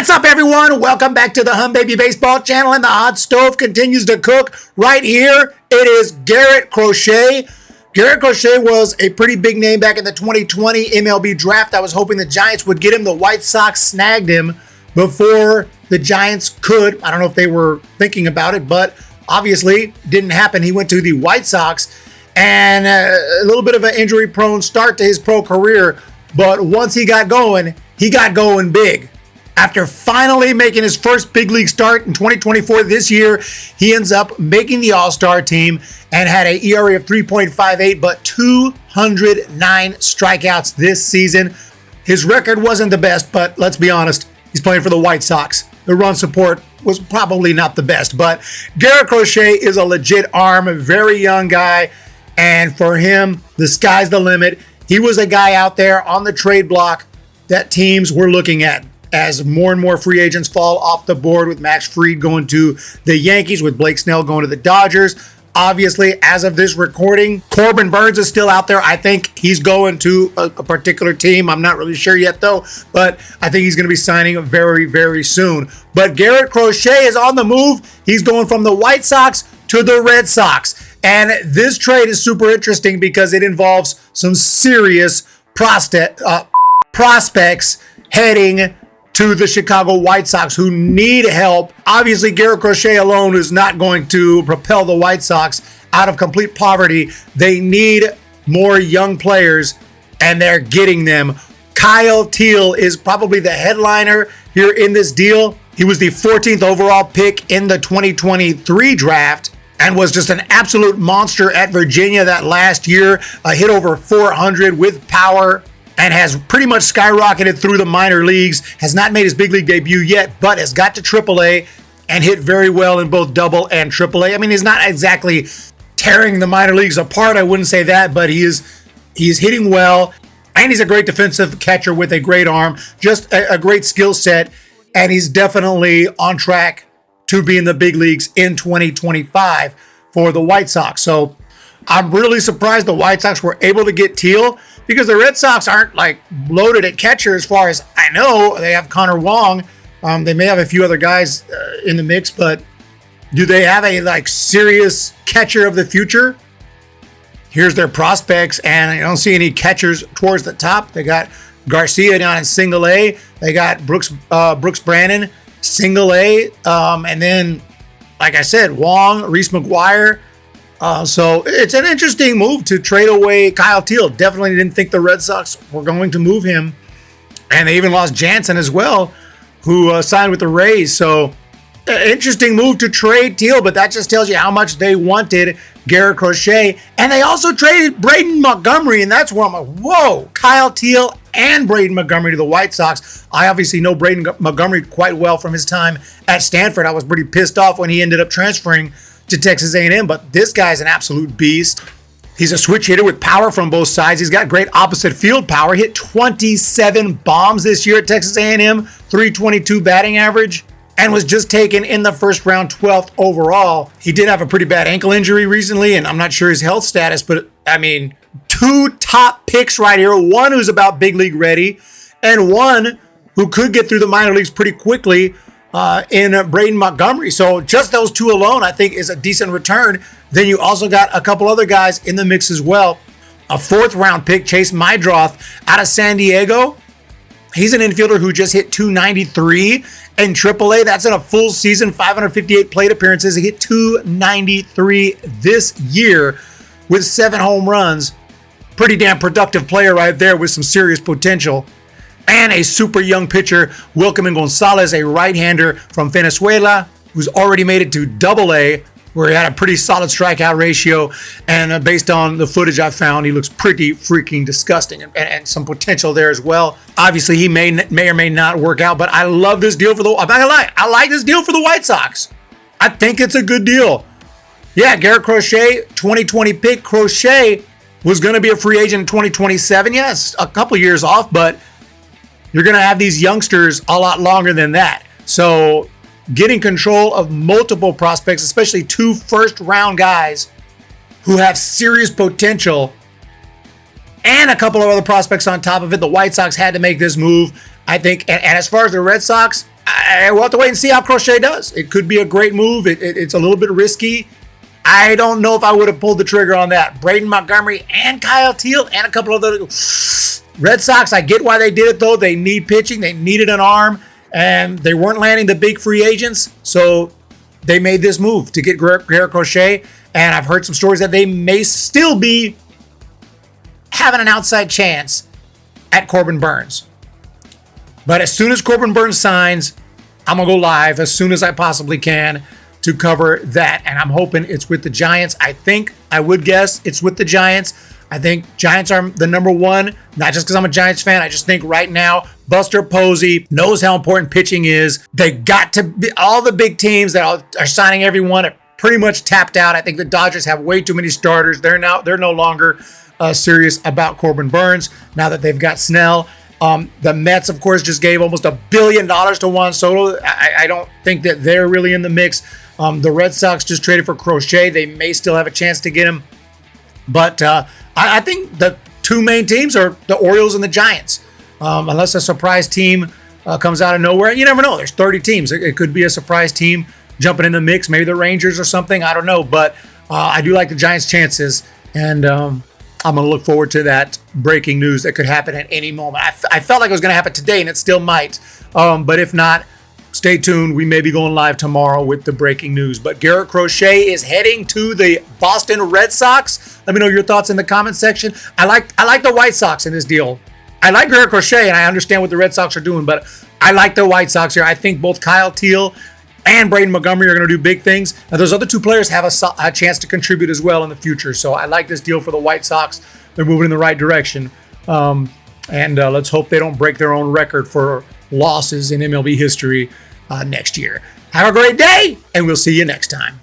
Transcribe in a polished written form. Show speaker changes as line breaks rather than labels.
What's up, everyone? Welcome back to the Humm Baby Baseball channel, and the hot stove continues to cook. Right here, it is Garrett Crochet. Garrett Crochet was a pretty big name back in the 2020 MLB draft. I was hoping the Giants would get him. The White Sox snagged him before the Giants could. I don't know if they were thinking about it, but obviously didn't happen. He went to the White Sox, and a little bit of an injury-prone start to his pro career, but once he got going big. After finally making his first big league start in 2024 this year, he ends up making the All-Star team and had an ERA of 3.58, but 209 strikeouts this season. His record wasn't the best, but let's be honest, he's playing for the White Sox. The run support was probably not the best, but Garrett Crochet is a legit arm, a very young guy, and for him, the sky's the limit. He was a guy out there on the trade block that teams were looking at. As more and more free agents fall off the board, with Max Fried going to the Yankees, with Blake Snell going to the Dodgers. Obviously, as of this recording, Corbin Burnes is still out there. I think he's going to a particular team. I'm not really sure yet, though, but I think he's going to be signing very, very soon. But Garrett Crochet is on the move. He's going from the White Sox to the Red Sox. And this trade is super interesting because it involves some serious prospects heading to the Chicago White Sox, who need help. Obviously, Garrett Crochet alone is not going to propel the White Sox out of complete poverty. They need more young players, and they're getting them. Kyle Teel is probably the headliner here in this deal. He was the 14th overall pick in the 2023 draft and was just an absolute monster at Virginia that last year. Hit over 400 with power, and has pretty much skyrocketed through the minor leagues. Has not made his big league debut yet, but has got to AAA and hit very well in both Double and AAA. I mean, he's not exactly tearing the minor leagues apart, I wouldn't say that, but he's hitting well, and he's a great defensive catcher with a great arm, just a great skill set, and he's definitely on track to be in the big leagues in 2025 for the White Sox. So I'm really surprised the White Sox were able to get Teel, because the Red Sox aren't like loaded at catcher as far as I know. They have Connor Wong. They may have a few other guys in the mix, but do they have a like serious catcher of the future? Here's their prospects, and I don't see any catchers towards the top. They got Garcia down in single A. They got Brooks Brannon, single A. And then, like I said, Wong, Reese McGuire. So it's an interesting move to trade away Kyle Teel. Definitely didn't think the Red Sox were going to move him. And they even lost Jansen as well, who signed with the Rays. So interesting move to trade Teel, but that just tells you how much they wanted Garrett Crochet. And they also traded Braden Montgomery, and that's where I'm like, whoa, Kyle Teel and Braden Montgomery to the White Sox. I obviously know Braden Montgomery quite well from his time at Stanford. I was pretty pissed off when he ended up transferring to Texas A&M, but this guy's an absolute beast. He's a switch hitter with power from both sides. He's got great opposite field power. Hit 27 bombs this year at Texas A&M, 322 batting average, and was just taken in the first round, 12th overall. He did have a pretty bad ankle injury recently, and I'm not sure his health status, but I mean, two top picks right here. One who's about big league ready, and one who could get through the minor leagues pretty quickly in Braden Montgomery. So just those two alone, I think, is a decent return. Then you also got a couple other guys in the mix as well. A 4th round pick, Chase Meidroth out of San Diego. He's an infielder who just hit 293 in AAA. That's in a full season, 558 plate appearances. He hit 293 this year with 7 home runs. Pretty damn productive player right there with some serious potential. And a super young pitcher, Wikelman Gonzalez, a right-hander from Venezuela, who's already made it to AA, where he had a pretty solid strikeout ratio. And based on the footage I found, he looks pretty freaking disgusting, and some potential there as well. Obviously, he may or may not work out, but I love this deal for the. I'm not gonna lie, I like this deal for the White Sox. I think it's a good deal. Yeah, Garrett Crochet, 2020 pick. Crochet was going to be a free agent in 2027. Yes, a couple years off, but you're going to have these youngsters a lot longer than that. So getting control of multiple prospects, especially 2 first-round guys who have serious potential, and a couple of other prospects on top of it, the White Sox had to make this move, I think. And as far as the Red Sox, we'll have to wait and see how Crochet does. It could be a great move. It's a little bit risky. I don't know if I would have pulled the trigger on that. Braden Montgomery and Kyle Teel and a couple of other Red Sox, I get why they did it, though. They need pitching. They needed an arm, and they weren't landing the big free agents, so they made this move to get Garrett Crochet, and I've heard some stories that they may still be having an outside chance at Corbin Burnes. But as soon as Corbin Burnes signs, I'm going to go live as soon as I possibly can to cover that. And I'm hoping it's with the Giants. I would guess it's with the Giants. I think Giants are the number one, not just because I'm a Giants fan. I just think right now, Buster Posey knows how important pitching is. They got to be, all the big teams that are signing everyone are pretty much tapped out. I think the Dodgers have way too many starters. They're no longer serious about Corbin Burnes now that they've got Snell. The Mets, of course, just gave almost $1 billion to Juan Soto. I don't think that they're really in the mix. The Red Sox just traded for Crochet. They may still have a chance to get him. But I think the two main teams are the Orioles and the Giants. Unless a surprise team comes out of nowhere. You never know. There's 30 teams. It could be a surprise team jumping in the mix. Maybe the Rangers or something. I don't know. But I do like the Giants' chances. And I'm going to look forward to that breaking news that could happen at any moment. I felt like it was going to happen today, and it still might. But if not, stay tuned. We may be going live tomorrow with the breaking news. But Garrett Crochet is heading to the Boston Red Sox. Let me know your thoughts in the comment section. I like the White Sox in this deal. I like Garrett Crochet, and I understand what the Red Sox are doing, but I like the White Sox here. I think both Kyle Teel and Braden Montgomery are going to do big things. And those other two players have a chance to contribute as well in the future. So I like this deal for the White Sox. They're moving in the right direction. And let's hope they don't break their own record for losses in MLB history next year. Have a great day, and we'll see you next time.